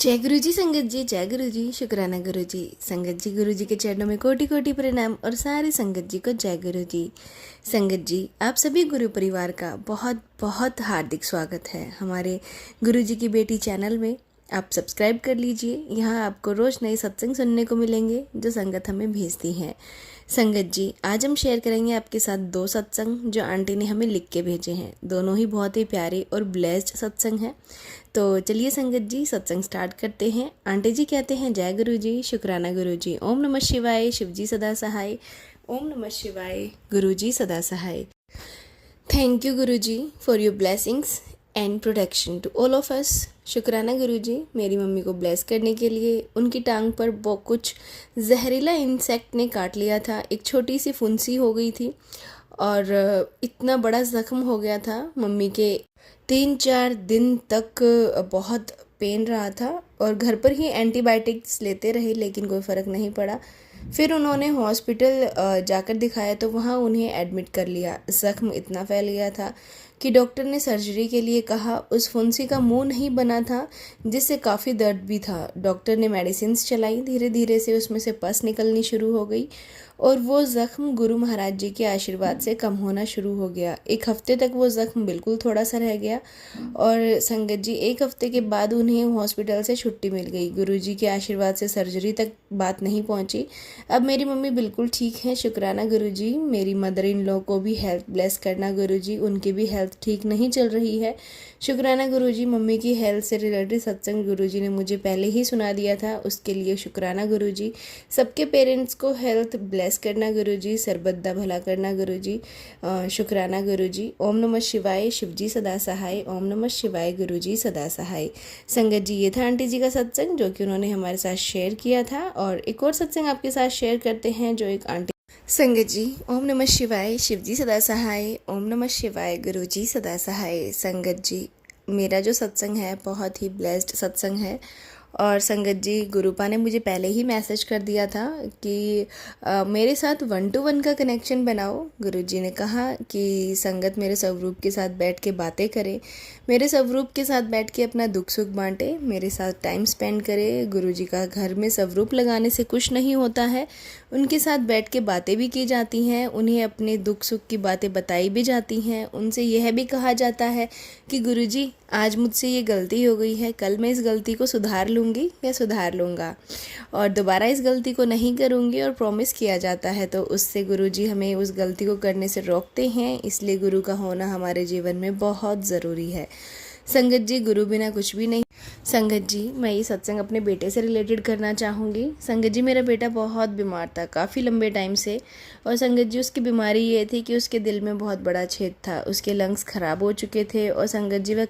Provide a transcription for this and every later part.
जय गुरु जी संगत जी, जय गुरु जी, शुक्राना गुरु जी। संगत जी, गुरु जी के चरणों में कोटि कोटि प्रणाम और सारी संगत जी को जय गुरु जी। संगत जी, आप सभी गुरु परिवार का बहुत बहुत हार्दिक स्वागत है हमारे गुरु जी की बेटी चैनल में। आप सब्सक्राइब कर लीजिए, यहाँ आपको रोज़ नए सत्संग सुनने को मिलेंगे जो संगत हमें भेजती हैं। संगत जी, आज हम शेयर करेंगे आपके साथ 2 सत्संग जो आंटी ने हमें लिख के भेजे हैं। दोनों ही बहुत ही प्यारे और ब्लेस्ड सत्संग हैं। तो चलिए संगत जी, सत्संग स्टार्ट करते हैं। आंटी जी कहते हैं, जय गुरु जी, शुक्राना गुरु जी, ओम नमः शिवाय, शिव जी सदा सहाय, ओम नमः शिवाय, गुरु जी सदा सहाय। Thank you Guru ji for your blessings and protection to all of us. शुक्राना गुरु जी, मेरी मम्मी को ब्लेस करने के लिए। उनकी टांग पर बहुत कुछ जहरीला इंसेक्ट ने काट लिया था, एक छोटी सी फुंसी हो गई थी और इतना बड़ा ज़ख्म हो गया था। मम्मी के 3-4 दिन तक बहुत पेन रहा था और घर पर ही एंटीबायोटिक्स लेते रहे लेकिन कोई फ़र्क नहीं पड़ा। फिर उन्होंने हॉस्पिटल जाकर दिखाया तो वहाँ उन्हें एडमिट कर लिया। ज़ख्म इतना फैल गया था कि डॉक्टर ने सर्जरी के लिए कहा। उस फुंसी का मुंह नहीं बना था जिससे काफ़ी दर्द भी था। डॉक्टर ने मेडिसिन्स चलाई, धीरे धीरे से उसमें से पस निकलनी शुरू हो गई और वो ज़ख्म गुरु महाराज जी के आशीर्वाद से कम होना शुरू हो गया। 1 हफ्ते तक वो ज़ख्म बिल्कुल थोड़ा सा रह गया और संगत जी 1 हफ्ते के बाद उन्हें हॉस्पिटल से छुट्टी मिल गई। गुरु जी के आशीर्वाद से सर्जरी तक बात नहीं पहुंची। अब मेरी मम्मी बिल्कुल ठीक है, शुक्राना गुरु जी। मेरी मदर इन लॉ को भी हेल्थ ब्लेस करना गुरु जी, उनकी भी हेल्थ ठीक नहीं चल रही है। शुक्राना गुरु जी, मम्मी की हेल्थ से रिलेटेड सत्संग गुरु जी ने मुझे पहले ही सुना दिया था, उसके लिए शुक्राना गुरु जी। सबके पेरेंट्स को हेल्थ ब्लेस करना गुरु जी, सरबद्दा भला करना गुरु जी, शुक्राना गुरु जी। ओम नमः शिवाय, शिव जी सदा सहाय, ओम नमः शिवाय, गुरु जी सदा सहाय। संगत जी, ये था आंटी जी का सत्संग जो कि उन्होंने हमारे साथ शेयर किया था। और एक और सत्संग आपके साथ शेयर करते हैं जो एक आंटी। संगत जी, ओम नमः शिवाय, शिव जी सदा सहाय, ओम नमः शिवाय, गुरु जी सदा सहाय। संगत जी, मेरा जो सत्संग है बहुत ही ब्लेस्ड सत्संग है और संगत जी, गुरुपा ने मुझे पहले ही मैसेज कर दिया था कि मेरे साथ 1 to 1 का कनेक्शन बनाओ। गुरुजी ने कहा कि संगत मेरे स्वरूप के साथ बैठ के बातें करे, मेरे स्वरूप के साथ बैठ के अपना दुख सुख बांटे, मेरे साथ टाइम स्पेंड करे। गुरुजी का घर में स्वरूप लगाने से कुछ नहीं होता है, उनके साथ बैठ के बातें भी की जाती हैं, उन्हें अपने दुख सुख की बातें बताई भी जाती हैं। उनसे यह भी कहा जाता है कि गुरुजी, आज मुझसे ये गलती हो गई है, कल मैं इस गलती को सुधार लूँगी या सुधार लूँगा और दोबारा इस गलती को नहीं करूँगी और प्रॉमिस किया जाता है। तो उससे गुरुजी हमें उस गलती को करने से रोकते हैं, इसलिए गुरु का होना हमारे जीवन में बहुत ज़रूरी है। संगत जी, गुरु बिना कुछ भी नहीं। संगत जी, मैं ये सत्संग अपने बेटे से रिलेटेड करना चाहूँगी। संगत जी, मेरा बेटा बहुत बीमार था काफ़ी लंबे टाइम से और संगत जी, उसकी बीमारी ये थी कि उसके दिल में बहुत बड़ा छेद था, उसके लंग्स ख़राब हो चुके थे और संगत जी वह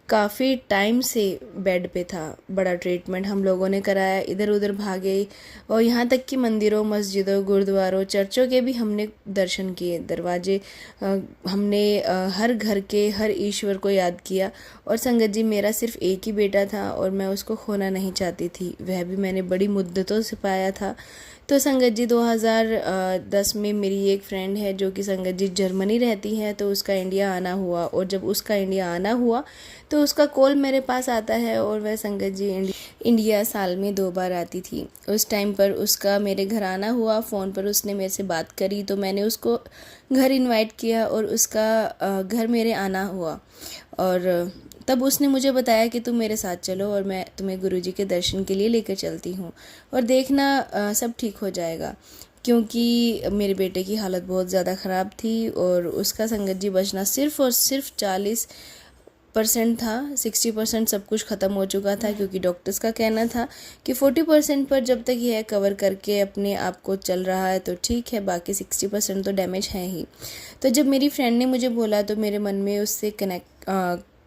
काफ़ी टाइम से बेड पे था। बड़ा ट्रीटमेंट हम लोगों ने कराया, इधर उधर भागे और यहाँ तक कि मंदिरों, मस्जिदों, गुरुद्वारों, चर्चों के भी हमने दर्शन किए। दरवाजे हमने हर घर के हर ईश्वर को याद किया और संगत जी, मेरा सिर्फ एक ही बेटा था और मैं उसको खोना नहीं चाहती थी, वह भी मैंने बड़ी मुद्दतों से पाया था। तो संगत जी, 2010 में मेरी एक फ्रेंड है जो कि संगत जी जर्मनी रहती है, तो उसका इंडिया आना हुआ और जब उसका इंडिया आना हुआ तो उसका कॉल मेरे पास आता है और वह संगत जी इंडिया साल में 2 बार आती थी। उस टाइम पर उसका मेरे घर आना हुआ, फ़ोन पर उसने मेरे से बात करी तो मैंने उसको घर इनवाइट किया और उसका घर मेरे आना हुआ और तब उसने मुझे बताया कि तुम मेरे साथ चलो और मैं तुम्हें गुरुजी के दर्शन के लिए लेकर चलती हूँ और देखना सब ठीक हो जाएगा। क्योंकि मेरे बेटे की हालत बहुत ज़्यादा ख़राब थी और उसका संगत जी बचना सिर्फ़ और सिर्फ 40% था। 60% सब कुछ ख़त्म हो चुका था क्योंकि डॉक्टर्स का कहना था कि 40% पर जब तक यह कवर करके अपने आप को चल रहा है तो ठीक है, बाकी 60% तो डैमेज है ही। तो जब मेरी फ्रेंड ने मुझे बोला तो मेरे मन में उससे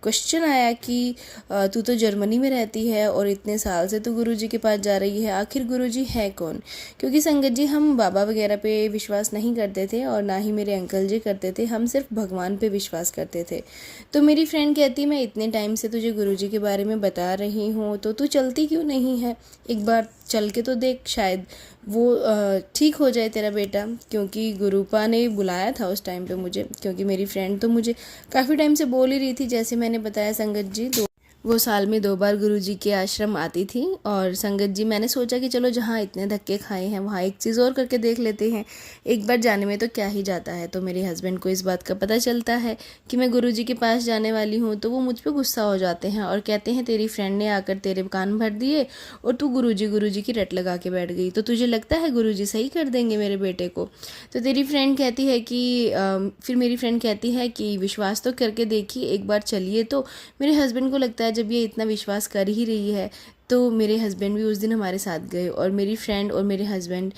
क्वेश्चन आया कि तू तो जर्मनी में रहती है और इतने साल से तू गुरुजी के पास जा रही है, आखिर गुरुजी है कौन? क्योंकि संगत जी, हम बाबा वगैरह पे विश्वास नहीं करते थे और ना ही मेरे अंकल जी करते थे, हम सिर्फ भगवान पे विश्वास करते थे। तो मेरी फ्रेंड कहती, मैं इतने टाइम से तुझे गुरुजी के बारे में बता रही हूँ तो तू चलती क्यों नहीं है? एक बार चल के तो देख, शायद वो ठीक हो जाए तेरा बेटा। क्योंकि गुरुपा ने बुलाया था उस टाइम पे मुझे, क्योंकि मेरी फ्रेंड तो मुझे काफ़ी टाइम से बोल ही रही थी, जैसे मैंने बताया संगत जी वो साल में 2 बार गुरुजी के आश्रम आती थी। और संगत जी, मैंने सोचा कि चलो जहाँ इतने धक्के खाए हैं वहाँ एक चीज़ और करके देख लेते हैं, एक बार जाने में तो क्या ही जाता है। तो मेरे हस्बैंड को इस बात का पता चलता है कि मैं गुरुजी के पास जाने वाली हूँ, तो वो मुझ पे गुस्सा हो जाते हैं और कहते हैं तेरी फ्रेंड ने आकर तेरे कान भर दिए और तू गुरुजी की रट लगा के बैठ गई, तो तुझे लगता है गुरुजी सही कर देंगे मेरे बेटे को? तो तेरी फ्रेंड कहती है कि फिर मेरी फ्रेंड कहती है कि विश्वास तो करके देखिए, एक बार चलिए। तो मेरे हस्बैंड को लगता है जब ये इतना विश्वास कर ही रही है, तो मेरे हस्बैंड भी उस दिन हमारे साथ गए। और मेरी फ्रेंड और मेरे हस्बैंड,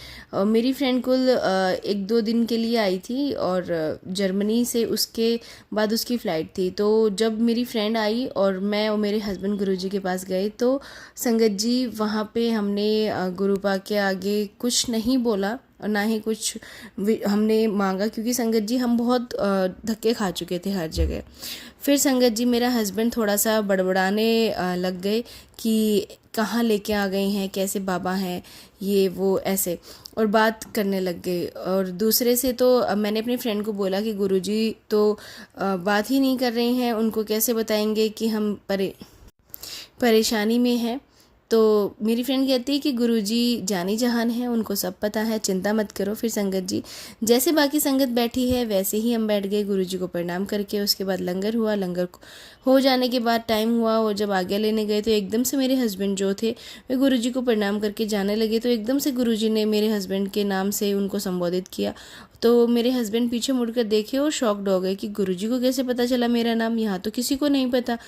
मेरी फ्रेंड कुल 1-2 दिन के लिए आई थी और जर्मनी से उसके बाद उसकी फ़्लाइट थी। तो जब मेरी फ्रेंड आई और मैं और मेरे हस्बैंड गुरुजी के पास गए, तो संगत जी वहाँ पे हमने गुरुपा के आगे कुछ नहीं बोला और ना ही कुछ हमने मांगा, क्योंकि संगत जी हम बहुत धक्के खा चुके थे हर जगह। फिर संगत जी मेरा हस्बैंड थोड़ा सा बड़बड़ाने लग गए कि कहाँ लेके आ गए हैं, कैसे बाबा हैं, ये वो ऐसे, और बात करने लग गए। और दूसरे से तो मैंने अपनी फ्रेंड को बोला कि गुरुजी तो बात ही नहीं कर रहे हैं, उनको कैसे बताएंगे कि हम परेशानी में हैं। तो मेरी फ्रेंड कहती है कि गुरुजी जानी जहान है, उनको सब पता है, चिंता मत करो। फिर संगत जी जैसे बाकी संगत बैठी है वैसे ही हम बैठ गए गुरुजी को प्रणाम करके। उसके बाद लंगर हुआ, लंगर हो जाने के बाद टाइम हुआ और जब आज्ञा लेने गए तो एकदम से मेरे हस्बैंड जो थे वे गुरुजी को प्रणाम करके जाने लगे। तो एकदम से गुरुजी ने मेरे हस्बैंड के नाम से उनको संबोधित किया। तो मेरे हस्बैंड पीछे मुड़कर देखे और शॉक्ड हो गए कि गुरुजी को कैसे पता चला मेरा नाम, यहाँ तो किसी को नहीं पता,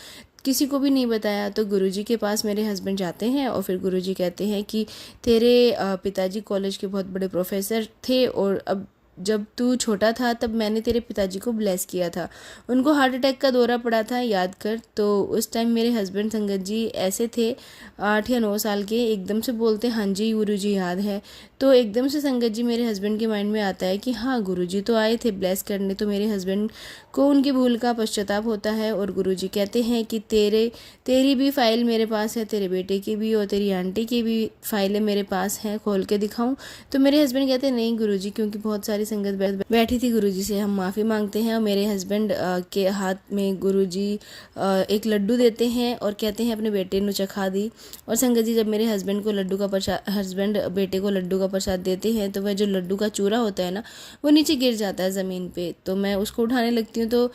किसी को भी नहीं बताया। तो गुरुजी के पास मेरे हस्बैंड जाते हैं और फिर गुरुजी कहते हैं कि तेरे पिताजी कॉलेज के बहुत बड़े प्रोफेसर थे और अब जब तू छोटा था तब मैंने तेरे पिताजी को ब्लेस किया था, उनको हार्ट अटैक का दौरा पड़ा था, याद कर। तो उस टाइम मेरे हस्बैंड संगत जी ऐसे थे 8 या 9 साल के, एकदम से बोलते हाँ जी गुरुजी याद है। तो एकदम से संगत जी मेरे हस्बैंड के माइंड में आता है कि हाँ गुरुजी तो आए थे ब्लेस करने। तो मेरे हस्बैंड को उनकी भूल का पश्चाताप होता है और गुरुजी कहते हैं कि तेरी भी फाइल मेरे पास है, तेरे बेटे की भी और तेरी आंटी की भी फाइलें मेरे पास हैं, खोल के दिखाऊं? तो मेरे हस्बैंड कहते हैं नहीं गुरुजी, क्योंकि बहुत सारी संगत बैठी थी, गुरुजी से हम माफ़ी मांगते हैं। और मेरे हस्बैंड के हाथ में गुरुजी एक लड्डू देते हैं और कहते हैं अपने बेटे ने चखा दी। और संगत जी जब मेरे हस्बैंड को लड्डू का प्रसाद, हस्बैंड बेटे को लड्डू का प्रसाद देते हैं, तो वह जो लड्डू का चूरा होता है ना, वो नीचे गिर जाता है ज़मीन पे। तो मैं उसको उठाने लगती हूँ तो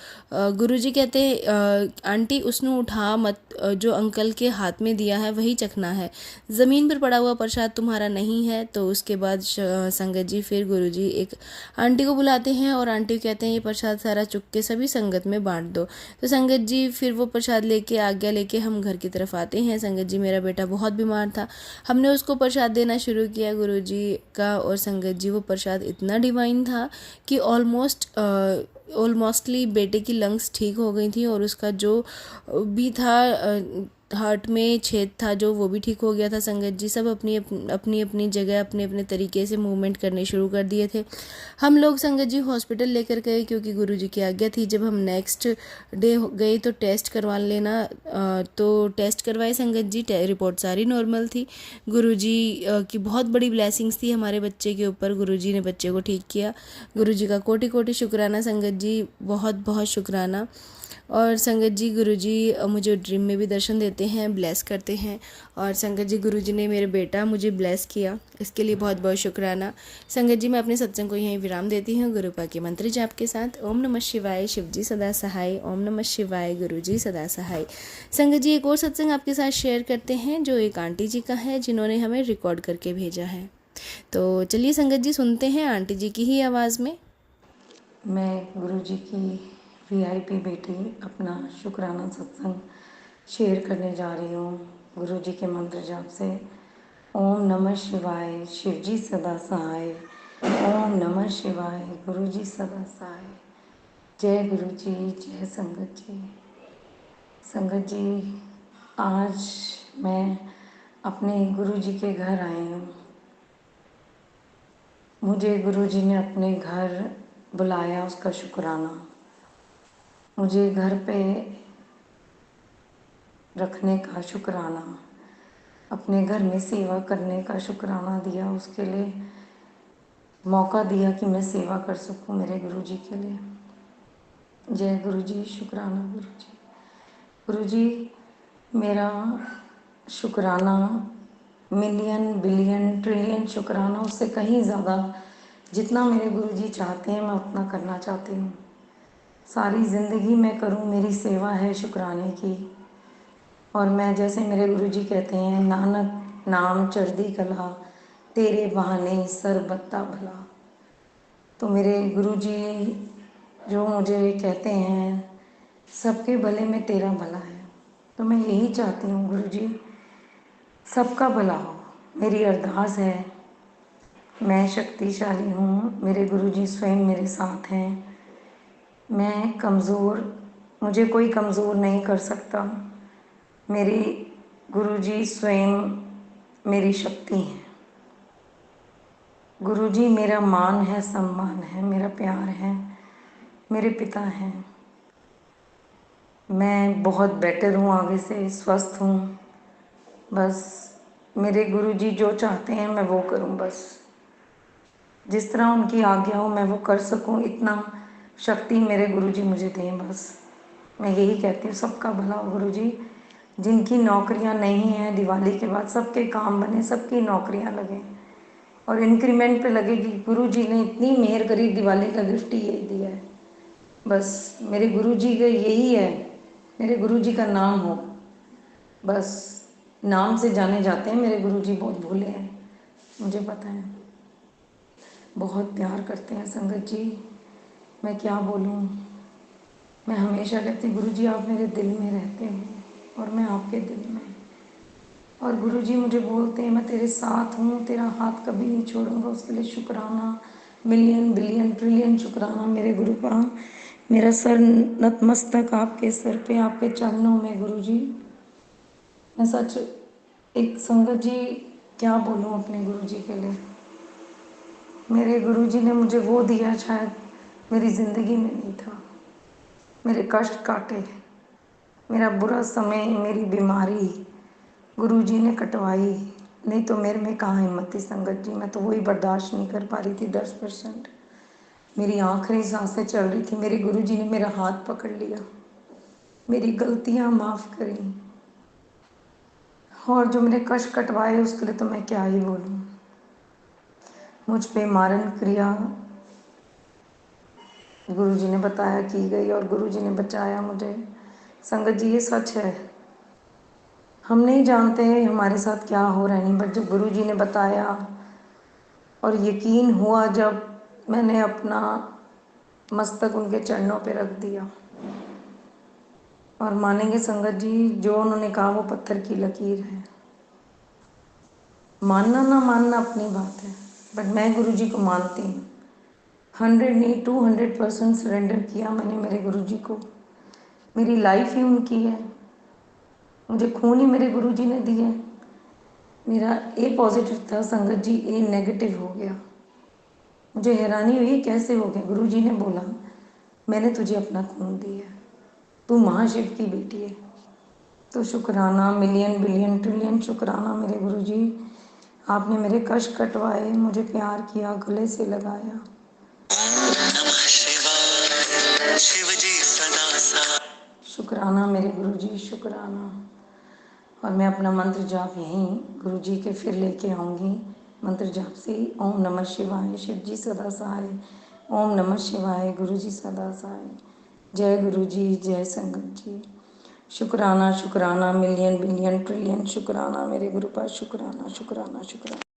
गुरुजी कहते हैं आंटी उसने उठा मत, जो अंकल के हाथ में दिया है वही चखना है, ज़मीन पर पड़ा हुआ प्रसाद तुम्हारा नहीं है। तो उसके बाद संगत जी फिर गुरुजी एक आंटी को बुलाते हैं और आंटी कहते हैं ये प्रसाद सारा चुक के सभी संगत में बांट दो। तो संगत जी फिर वो प्रसाद लेके आज्ञा लेके हम घर की तरफ आते हैं। संगत जी मेरा बेटा बहुत बीमार था, हमने उसको प्रसाद देना शुरू किया गुरुजी का। और संगत जी वो प्रसाद इतना डिवाइन था कि ऑलमोस्टली बेटे की लंग्स ठीक हो गई थी और उसका जो भी था हार्ट में छेद था जो, वो भी ठीक हो गया था। संगत जी सब अपनी अपनी जगह अपने अपने तरीके से मूवमेंट करने शुरू कर दिए थे। हम लोग संगत जी हॉस्पिटल लेकर गए क्योंकि गुरुजी की आज्ञा थी। जब हम नेक्स्ट डे गए तो टेस्ट करवा लेना, तो टेस्ट करवाए संगत जी, रिपोर्ट सारी नॉर्मल थी। गुरुजी की बहुत बड़ी ब्लेसिंग्स थी हमारे बच्चे के ऊपर, गुरुजी ने बच्चे को ठीक किया। गुरुजी का कोटि कोटि शुक्राना संगत जी, बहुत बहुत शुक्राना। और संगत जी गुरुजी मुझे ड्रीम में भी दर्शन देते हैं, ब्लेस करते हैं। और संगत जी गुरुजी ने मेरे बेटा मुझे ब्लेस किया, इसके लिए बहुत बहुत शुक्राना। संगत जी मैं अपने सत्संग को यहीं विराम देती हूँ गुरुपा के मंत्र जाप के साथ। ओम नमः शिवाय, शिवजी सदा सहाय। ओम नमः शिवाय, गुरुजी सदा सहाय। संगत जी एक और सत्संग आपके साथ शेयर करते हैं जो एक आंटी जी का है जिन्होंने हमें रिकॉर्ड करके भेजा है। तो चलिए संगत जी सुनते हैं आंटी जी की ही आवाज़ में। मैं गुरुजी की वीआईपी बेटी अपना शुक्राना सत्संग शेयर करने जा रही हूँ गुरुजी के मंत्र जाप से। ओम नमः शिवाय, शिवजी सदा सहाय। ओम नमः शिवाय, गुरुजी सदा सहाय। जय गुरुजी, जय संगत जी। संगत जी आज मैं अपने गुरुजी के घर आई हूँ। मुझे गुरुजी ने अपने घर बुलाया, उसका शुक्राना। मुझे घर पे रखने का शुक्राना, अपने घर में सेवा करने का शुक्राना दिया, उसके लिए मौका दिया कि मैं सेवा कर सकूं मेरे गुरुजी के लिए। जय गुरुजी, शुक्राना गुरुजी। गुरुजी मेरा शुक्राना मिलियन बिलियन ट्रिलियन शुक्राना उससे कहीं ज़्यादा जितना मेरे गुरुजी चाहते हैं मैं उतना करना चाहती हूँ। सारी ज़िंदगी मैं करूँ, मेरी सेवा है शुक्राने की। और मैं जैसे मेरे गुरुजी कहते हैं, नानक नाम चढ़दी कला, तेरे बहाने सर बत्ता भला। तो मेरे गुरुजी जो मुझे कहते हैं, सबके भले में तेरा भला है, तो मैं यही चाहती हूँ गुरुजी सबका भला हो। मेरी अरदास है, मैं शक्तिशाली हूँ, मेरे गुरुजी स्वयं मेरे साथ हैं। मैं कमज़ोर, मुझे कोई कमज़ोर नहीं कर सकता। मेरी गुरुजी स्वयं मेरी शक्ति हैं। गुरुजी मेरा मान है, सम्मान है, मेरा प्यार है, मेरे पिता हैं। मैं बहुत बेटर हूँ, आगे से स्वस्थ हूँ। बस मेरे गुरुजी जो चाहते हैं मैं वो करूँ, बस जिस तरह उनकी आज्ञा हो मैं वो कर सकूँ, इतना शक्ति मेरे गुरुजी मुझे दें। बस मैं यही कहती हूँ, सबका भला हो गुरुजी। जिनकी नौकरियाँ नहीं हैं, दिवाली के बाद सबके काम बने, सबकी नौकरियाँ लगें और इंक्रीमेंट पे लगे कि गुरुजी ने इतनी मेहर करी, दिवाली का गिफ्ट ही यही दिया है। बस मेरे गुरुजी का यही है, मेरे गुरुजी का नाम हो, बस नाम से जाने जाते हैं मेरे गुरुजी। बहुत भोले हैं, मुझे पता है, बहुत प्यार करते हैं संगत जी। मैं क्या बोलूँ। मैं हमेशा कहती गुरुजी आप मेरे दिल में रहते हो और मैं आपके दिल में। और गुरुजी मुझे बोलते हैं मैं तेरे साथ हूँ, तेरा हाथ कभी नहीं छोड़ूंगा। उसके लिए शुक्राना मिलियन बिलियन ट्रिलियन शुक्राना मेरे गुरु का। मेरा सर नतमस्तक आपके सर पे, आपके चरणों में गुरुजी। मैं सच एक संगत जी क्या बोलूँ अपने गुरुजी के लिए। मेरे गुरुजी ने मुझे वो दिया शायद मेरी ज़िंदगी में नहीं था। मेरे कष्ट काटे, मेरा बुरा समय, मेरी बीमारी गुरुजी ने कटवाई। नहीं तो मेरे में कहाँ हिम्मत थी संगत जी, मैं तो वही बर्दाश्त नहीं कर पा रही थी 10%। मेरी आखिरी सांसें चल रही थी, मेरे गुरुजी ने मेरा हाथ पकड़ लिया, मेरी गलतियाँ माफ़ करी और जो मेरे कष्ट कटवाए उसके लिए तो मैं क्या ही बोलूँ। मुझ पे मारण क्रिया गुरुजी ने बताया की गई और गुरुजी ने बचाया मुझे। संगत जी ये सच है, हम नहीं जानते हमारे साथ क्या हो रहा है, नहीं, बट जब गुरुजी ने बताया और यकीन हुआ जब मैंने अपना मस्तक उनके चरणों पे रख दिया। और मानेंगे संगत जी, जो उन्होंने कहा वो पत्थर की लकीर है। मानना ना मानना अपनी बात है, बट मैं गुरुजी को मानती हूँ। 100 नहीं 200% सरेंडर किया मैंने मेरे गुरुजी को। मेरी लाइफ ही उनकी है, मुझे खून ही मेरे गुरुजी ने दिया है। मेरा ए पॉजिटिव था संगत जी, ए नेगेटिव हो गया। मुझे हैरानी हुई कैसे हो गया। गुरुजी ने बोला मैंने तुझे अपना खून दिया, तू महाशिव की बेटी है। तो शुक्राना मिलियन बिलियन ट्रिलियन शुक्राना मेरे गुरुजी। आपने मेरे कष्ट कटवाए, मुझे प्यार किया, गले से लगाया। शिव जी सदा सा शुक्राना मेरे गुरुजी, शुक्राना। और मैं अपना मंत्र जाप यहीं गुरुजी के फिर लेके आऊँगी। मंत्र जाप से ओम नमः शिवाय, शिव जी सदा सहाय। ओम नमः शिवाय, गुरुजी सदा सहाय। जय गुरुजी, जय संगत जी। शुक्राना शुक्राना मिलियन बिलियन ट्रिलियन शुक्राना मेरे गुरु पर। शुक्राना शुक्राना शुक्राना।